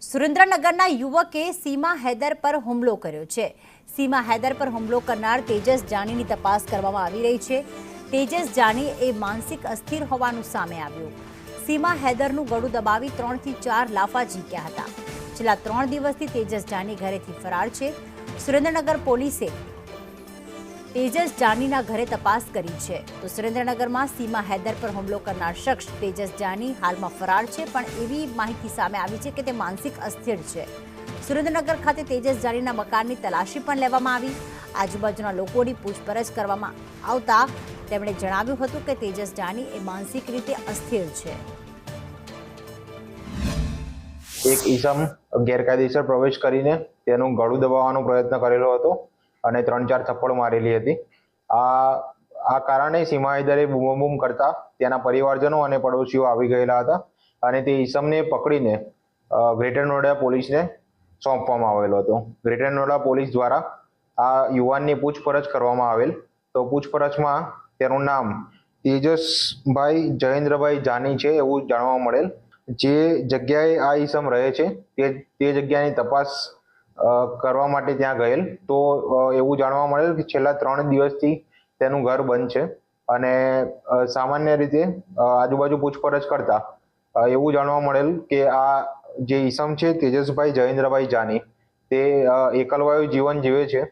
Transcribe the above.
સુરેન્દ્રનગરના યુવકે સીમા હૈદર પર હુમલો કર્યો છે। સીમા હૈદર પર હુમલો કરનાર તેજસ જાનીની તપાસ કરવામાં આવી રહી છે। તેજસ જાની એ માનસિક અસ્થિર હોવાનું સામે આવ્યું। સીમા હૈદરનું ગળું દબાવી 3 થી 4 લાફા ઝીક્યા હતા। છેલ્લા 3 દિવસથી તેજસ જાની ઘરેથી ફરાર છે। સુરેન્દ્રનગર પોલીસે તેજસ જાનીના ઘરે તપાસ કરી છે। તો સુરેન્દ્રનગરમાં સીમા હૈદર પર હુમલો કરનાર શખ્સ તેજસ જાની હાલમાં ફરાર છે, પણ એવી માહિતી સામે આવી છે કે તે માનસિક અસ્થિર છે। સુરેન્દ્રનગર ખાતે તેજસ જાનીના મકાનની તલાશી પણ લેવામાં આવી। આજુબાજુના લોકોની પૂછપરછ કરવામાં આવતા તેમણે જણાવ્યું હતું કે તેજસ જાની એ માનસિક રીતે અસ્થિર છે। એક ઈસમ ગેરકાયદેસર પ્રવેશ કરીને તેનું ગળું દબાવવાનો પ્રયત્ન કરેલો હતો અને 3-4 થપ્પડ મારેલી હતી। આ કારણે સીમા હૈદરે બૂમાબૂમ કરતા તેના પરિવારજનો અને પડોશીઓ આવી ગયેલા હતા અને તે ઈસમને પકડીને ગ્રેટર નોઈડા પોલીસને સોંપવામાં આવેલો હતો। ગ્રેટર નોઈડા પોલીસ દ્વારા આ યુવાનની પૂછપરછ કરવામાં આવેલ તો પૂછપરછમાં તેનું નામ તેજસભાઈ જયેન્દ્રભાઈ જાની છે એવું જાણવા મળેલ। જે જગ્યાએ આ ઈસમ રહે છે તે જગ્યાની તપાસ કરવા માટે ત્યાં ગયેલ તો એવું જાણવા મળેલ કે છેલ્લા 3 દિવસથી તેનું ઘર બંધ છે અને સામાન્ય રીતે આજુબાજુ પૂછપરછ કરતા એવું જાણવા મળેલ કે આ જે ઈસમ છે તેજસભાઈ જયેન્દ્રભાઈ જાની તે એકલવાયુ જીવન જીવે છે।